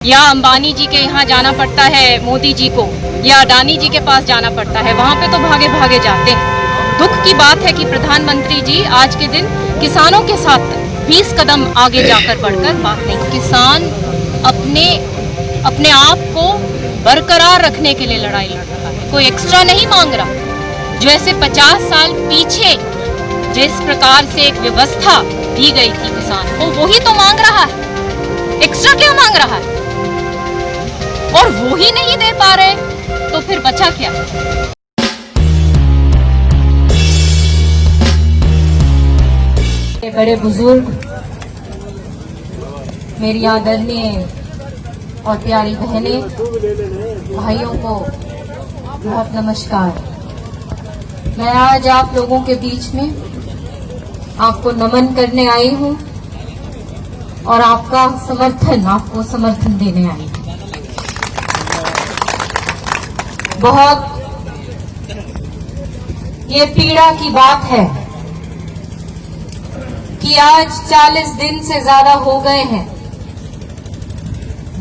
या अंबानी जी के यहाँ जाना पड़ता है मोदी जी को, या अडानी जी के पास जाना पड़ता है, वहाँ पे तो भागे भागे जाते हैं। दुख की बात है कि प्रधानमंत्री जी आज के दिन किसानों के साथ 20 कदम आगे जाकर बढ़कर बात नहीं। किसान अपने आप को बरकरार रखने के लिए लड़ाई लड़ रहा है, कोई एक्स्ट्रा नहीं मांग रहा। जो ऐसे 50 साल पीछे जिस प्रकार से एक व्यवस्था दी गई थी किसान को, वही तो मांग रहा है। एक्स्ट्रा क्या मांग रहा है? और वो ही नहीं दे पा रहे तो फिर बचा क्या? बड़े बुजुर्ग, मेरी आदरणीय और प्यारी बहनें, भाइयों को बहुत नमस्कार। मैं आज आप लोगों के बीच में आपको नमन करने आई हूँ और आपको समर्थन देने आई हूँ। बहुत ये पीड़ा की बात है कि आज 40 दिन से ज्यादा हो गए हैं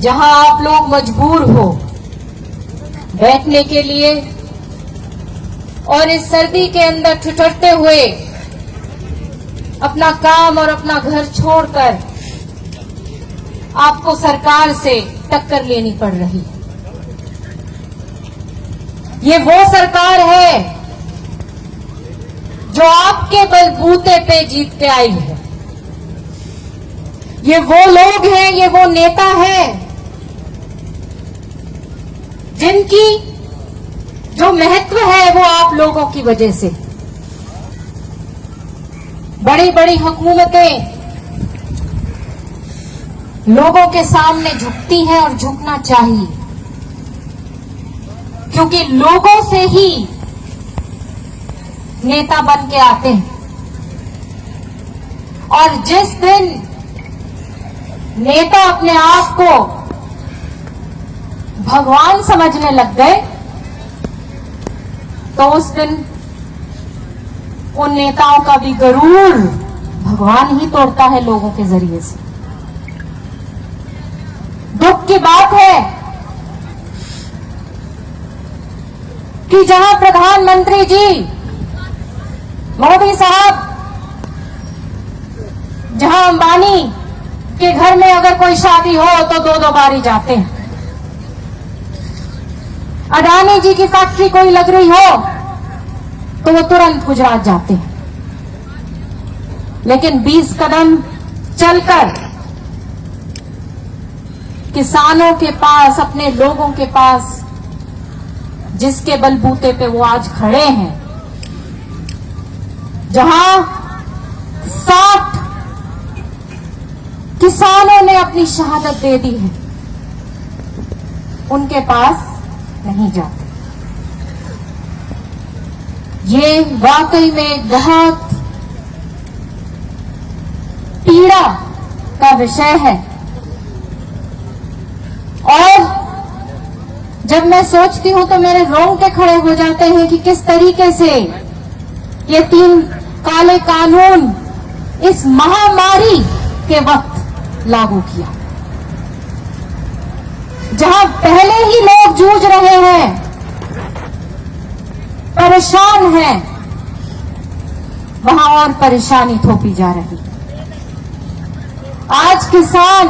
जहां आप लोग मजबूर हो बैठने के लिए और इस सर्दी के अंदर ठिठुरते हुए अपना काम और अपना घर छोड़कर आपको सरकार से टक्कर लेनी पड़ रही है। ये वो सरकार है जो आपके बलबूते पे जीत के आई है। ये वो लोग हैं, ये वो नेता हैं जिनकी जो महत्व है वो आप लोगों की वजह से। बड़ी बड़ी हुकूमतें लोगों के सामने झुकती हैं और झुकना चाहिए, क्योंकि लोगों से ही नेता बन के आते हैं। और जिस दिन नेता अपने आप को भगवान समझने लग गए तो उस दिन उन नेताओं का भी गरूर भगवान ही तोड़ता है लोगों के जरिए से। दुख की बात है कि जहां प्रधानमंत्री जी मोदी साहब, जहां अंबानी के घर में अगर कोई शादी हो तो दो बारी जाते हैं, अडानी जी की फैक्ट्री कोई लग रही हो तो वो तुरंत गुजरात जाते हैं। लेकिन 20 कदम चलकर किसानों के पास, अपने लोगों के पास, जिसके बलबूते पे वो आज खड़े हैं, जहां 60 किसानों ने अपनी शहादत दे दी है, उनके पास नहीं जाते। ये वाकई में बहुत पीड़ा का विषय है। और जब मैं सोचती हूं तो मेरे रोंगटे खड़े हो जाते हैं कि किस तरीके से ये 3 काले कानून इस महामारी के वक्त लागू किया, जहां पहले ही लोग जूझ रहे हैं, परेशान हैं, वहां और परेशानी थोपी जा रही। आज किसान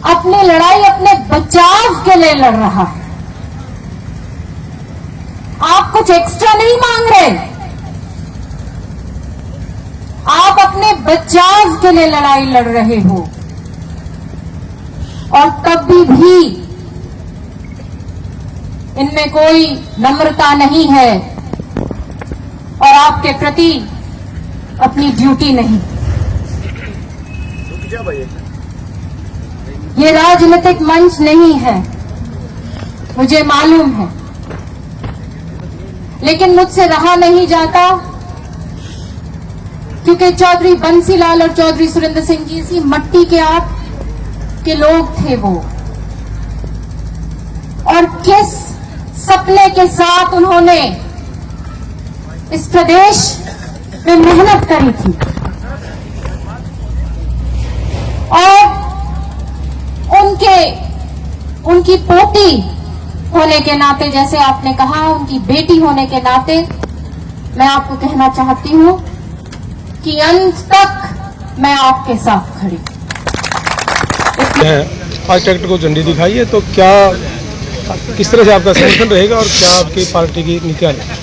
अपनी लड़ाई अपने बचाव के लिए लड़ रहा है। आप कुछ एक्स्ट्रा नहीं मांग रहे, आप अपने बचाव के लिए लड़ाई लड़ रहे हो। और कभी भी इनमें कोई नम्रता नहीं है और आपके प्रति अपनी ड्यूटी नहीं। ये राजनीतिक मंच नहीं है, मुझे मालूम है, लेकिन मुझसे रहा नहीं जाता, क्योंकि चौधरी बंसीलाल और चौधरी सुरेंद्र सिंह जी इसी मट्टी के आप के लोग थे वो, और किस सपने के साथ उन्होंने इस प्रदेश में मेहनत करी थी। और उनकी पोती होने के नाते, जैसे आपने कहा उनकी बेटी होने के नाते, मैं आपको कहना चाहती हूँ कि अंत तक मैं आपके साथ खड़ी है। आज ट्रैक्टर को झंडी दिखाई है, तो क्या किस तरह से आपका समर्थन रहेगा और क्या आपकी पार्टी की नीतियाँ हैं?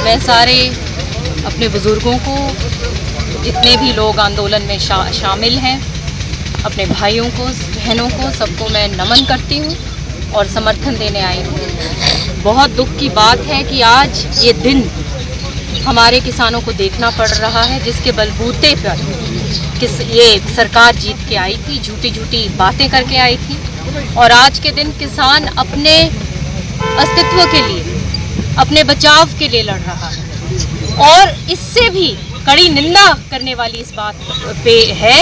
मैं सारे अपने बुजुर्गों को, जितने भी लोग आंदोलन में शामिल हैं, अपने भाइयों को, बहनों को, सबको मैं नमन करती हूँ और समर्थन देने आई हूँ। बहुत दुख की बात है कि आज ये दिन हमारे किसानों को देखना पड़ रहा है, जिसके बलबूते पर ये सरकार जीत के आई थी, झूठी झूठी बातें करके आई थी, और आज के दिन किसान अपने अस्तित्व के लिए, अपने बचाव के लिए लड़ रहा है। और इससे भी कड़ी निंदा करने वाली इस बात पे है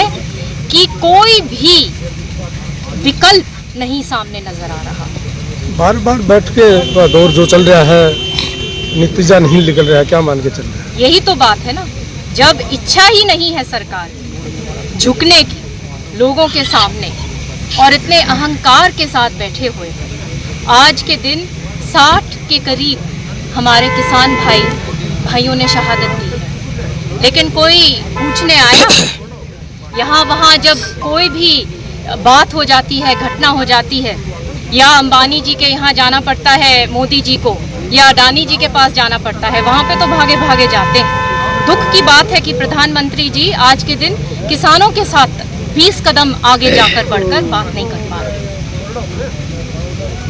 कि कोई भी विकल्प नहीं सामने नजर आ रहा। बार बार बैठ के दौर जो चल रहा है, नतीजा नहीं निकल रहा है, क्या मान के चल रहा है? यही तो बात है ना, जब इच्छा ही नहीं है सरकार झुकने की लोगों के सामने और इतने अहंकार के साथ बैठे हुए हैं। आज के दिन 60 के करीब हमारे किसान भाइयों ने शहादत दी है, लेकिन कोई पूछने आया? यहाँ वहाँ जब कोई भी बात हो जाती है, घटना हो जाती है, या अंबानी जी के यहाँ जाना पड़ता है मोदी जी को, या अडानी जी के पास जाना पड़ता है, वहाँ पे तो भागे भागे जाते हैं। दुख की बात है कि प्रधानमंत्री जी आज के दिन किसानों के साथ 20 कदम आगे जाकर बढ़कर बात नहीं कर पा रहे।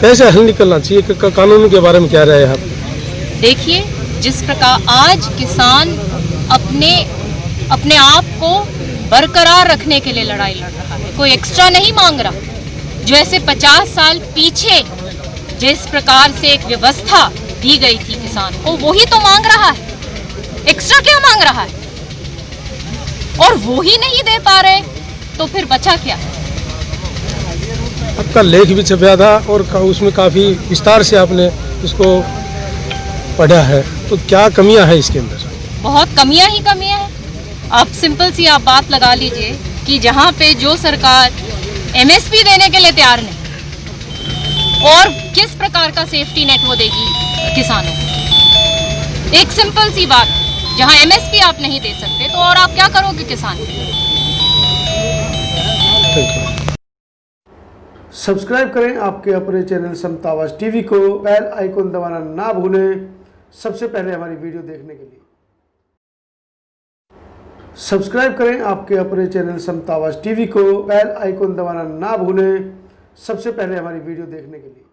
कैसे हल निकलना चाहिए? कानून के बारे में क्या राय है आप? देखिए, जिस प्रकार आज किसान अपने आप को बरकरार रखने के लिए लड़ाई लड़ रहा है, कोई एक्स्ट्रा नहीं मांग रहा। जो ऐसे 50 साल पीछे जिस प्रकार से एक व्यवस्था दी गई थी किसान को, वही तो मांग रहा है। एक्स्ट्रा क्या मांग रहा है? और वो ही नहीं दे पा रहे, तो फिर बचा क्या? आपका लेख भी छपा था और उसमें काफ़ी विस्तार से आपने इसको पढ़ा है, तो क्या कमियां हैं इसके अंदर? बहुत कमियां ही कमियां हैं। आप सिंपल सी आप बात लगा लीजिए कि जहाँ पे जो सरकार MSP देने के लिए तैयार नहीं, और किस प्रकार का सेफ्टी नेट वो देगी किसानों को। एक सिंपल सी बात, जहाँ MSP आप नहीं दे सकते तो और आप क्या करोगे किसान? सब्सक्राइब करें आपके अपने चैनल समता आवाज़ टीवी को, बेल आइकन दबाना ना भूलें सबसे पहले हमारी वीडियो देखने के लिए। सब्सक्राइब करें आपके अपने चैनल समता आवाज़ टीवी को, बेल आइकन दबाना ना भूलें सबसे पहले हमारी वीडियो देखने के लिए।